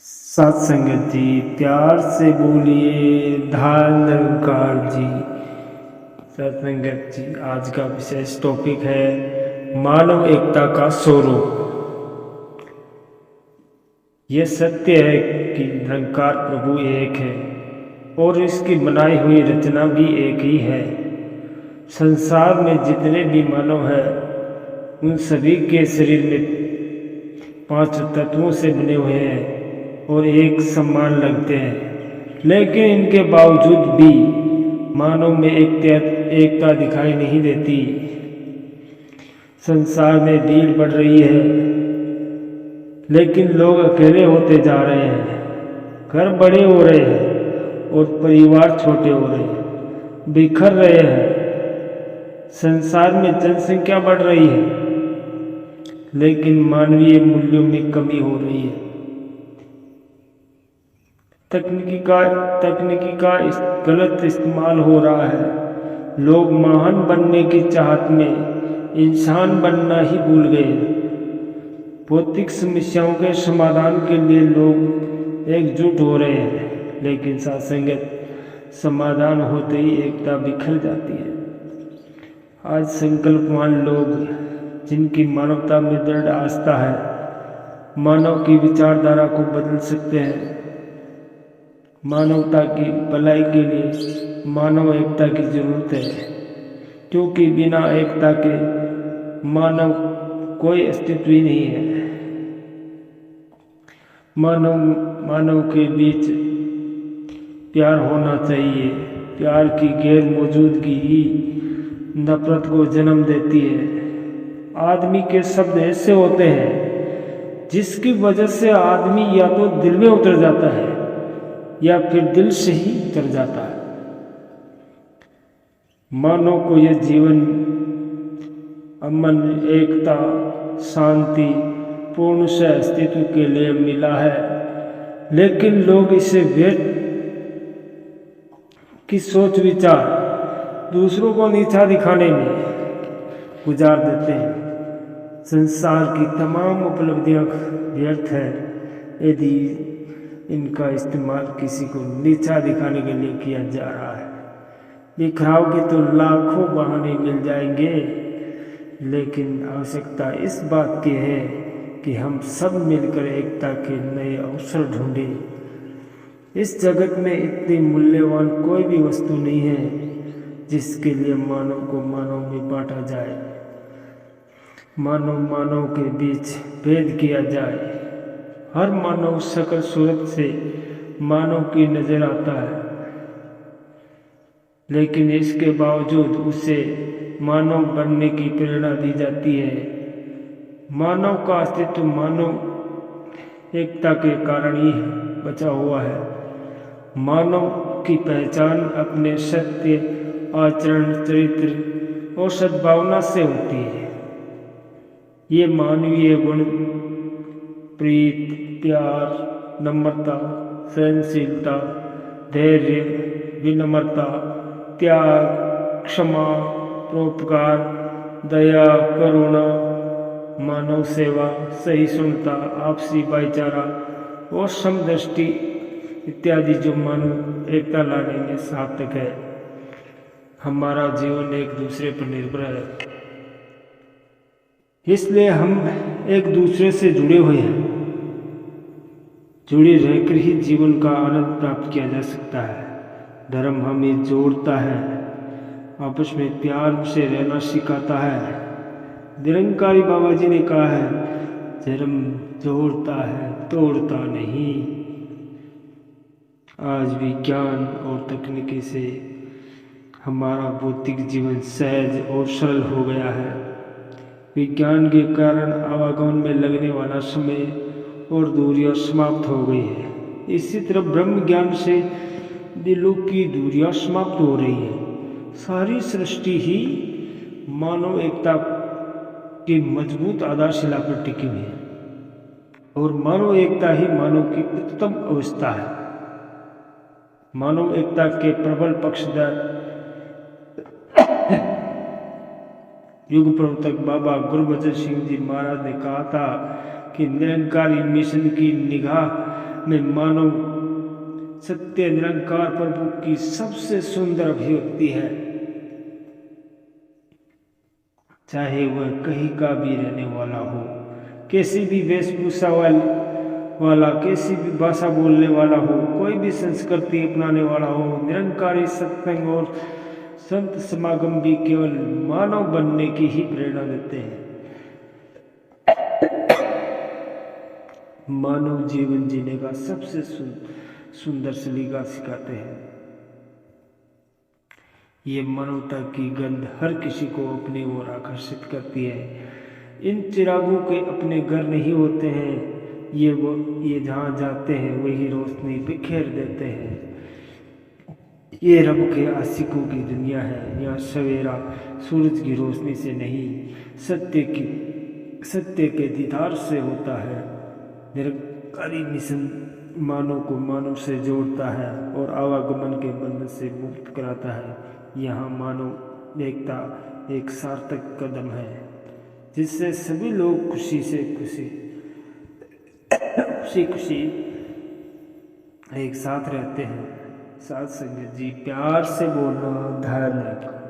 सत्संगत जी, प्यार से बोलिए धाल निरंकार जी। सत्संगत जी, आज का विशेष टॉपिक है मानव एकता का स्वरूप। यह सत्य है कि निरंकार प्रभु एक है और इसकी बनाई हुई रचना भी एक ही है। संसार में जितने भी मानव हैं उन सभी के शरीर में 5 तत्वों से बने हुए हैं और एक समान लगते हैं, लेकिन इनके बावजूद भी मानव में एकता दिखाई नहीं देती। संसार में भीड़ बढ़ रही है लेकिन लोग अकेले होते जा रहे हैं। घर बड़े हो रहे हैं और परिवार छोटे हो रहे हैं, बिखर रहे हैं। संसार में जनसंख्या बढ़ रही है लेकिन मानवीय मूल्यों में कमी हो रही है। तकनीकी का गलत इस्तेमाल हो रहा है। लोग महान बनने की चाहत में इंसान बनना ही भूल गए। भौतिक समस्याओं के समाधान के लिए लोग एकजुट हो रहे हैं, लेकिन सत्संगत समाधान होते ही एकता बिखर जाती है। आज संकल्पवान लोग जिनकी मानवता में दृढ़ आस्था है, मानव की विचारधारा को बदल सकते हैं। मानवता की भलाई के लिए मानव एकता की जरूरत है, क्योंकि बिना एकता के मानव कोई अस्तित्व ही नहीं है। मानव के बीच प्यार होना चाहिए। प्यार की गैर मौजूदगी ही नफरत को जन्म देती है। आदमी के शब्द ऐसे होते हैं जिसकी वजह से आदमी या तो दिल में उतर जाता है या फिर दिल से ही उतर जाता है। मानव को यह जीवन अमन, एकता, शांति, पूर्ण से अस्तित्व के लिए मिला है, लेकिन लोग इसे व्यर्थ की सोच विचार दूसरों को नीचा दिखाने में गुजार देते हैं। संसार की तमाम उपलब्धियां व्यर्थ है यदि इनका इस्तेमाल किसी को नीचा दिखाने के लिए किया जा रहा है। बिखराव के तो लाखों बहाने मिल जाएंगे, लेकिन आवश्यकता इस बात की है कि हम सब मिलकर एकता के नए अवसर ढूंढें। इस जगत में इतनी मूल्यवान कोई भी वस्तु नहीं है जिसके लिए मानव को मानव में बांटा जाए, मानव के बीच भेद किया जाए। हर मानव सकल सूरत से मानव की नजर आता है, लेकिन इसके बावजूद उसे मानव बनने की प्रेरणा दी जाती है। मानव का अस्तित्व मानव एकता के कारण ही बचा हुआ है। मानव की पहचान अपने सत्य, आचरण, चरित्र और सद्भावना से होती है। ये मानवीय गुण प्रीत, प्यार, नम्रता, सहनशीलता, धैर्य, विनम्रता, त्याग, क्षमा, परोपकार, दया, करुणा, मानव सेवा, सहिष्णुता, आपसी भाईचारा और समदृष्टि इत्यादि जो मानव एकता लाने में सार्थक है। हमारा जीवन एक दूसरे पर निर्भर है, इसलिए हम एक दूसरे से जुड़े हुए हैं। जुड़े रहकर ही जीवन का आनंद प्राप्त किया जा सकता है। धर्म हमें जोड़ता है, आपस में प्यार से रहना सिखाता है। निरंकारी बाबा जी ने कहा है, धर्म जोड़ता है, तोड़ता नहीं। आज विज्ञान और तकनीकी से हमारा भौतिक जीवन सहज और सरल हो गया है। विज्ञान के कारण आवागमन में लगने वाला समय और दूरियां समाप्त हो गई है। इसी तरह ब्रह्म ज्ञान से दिलों की दूरियां समाप्त हो रही है। सारी सृष्टि ही मानव एकता की मजबूत आधारशिला पर टिकी हुई है और मानव एकता ही मानव की उच्चतम अवस्था है। मानव एकता के प्रबल पक्षधर युग प्रवर्तक बाबा गुरबचन सिंह जी महाराज ने कहा था कि निरंकारी मिशन की निगाह में मानव सत्य निरंकार प्रभु की सबसे सुंदर अभिव्यक्ति है। चाहे वह कहीं का भी रहने वाला हो, कैसी भी वेशभूषा वाला, कैसी भी भाषा बोलने वाला हो, कोई भी संस्कृति अपनाने वाला हो, निरंकारी सत्संग और संत समागम भी केवल मानव बनने की ही प्रेरणा देते हैं। मानव जीवन जीने का सबसे सुंदर सलीका सिखाते हैं। ये मानवता की गंध हर किसी को अपनी ओर आकर्षित करती है। इन चिरागों के अपने घर नहीं होते हैं, ये जहाँ जाते हैं वही रोशनी बिखेर देते हैं। ये रब के आशिकों की दुनिया है। यहाँ सवेरा सूरज की रोशनी से नहीं, सत्य के दीदार से होता है। निरंकारी मिशन मानव को मानव से जोड़ता है और आवागमन के बंधन से मुक्त कराता है। यहाँ मानव एकता एक सार्थक कदम है जिससे सभी लोग खुशी एक साथ रहते हैं। साथ संगत जी, प्यार से बोलना, ध्यान रखना।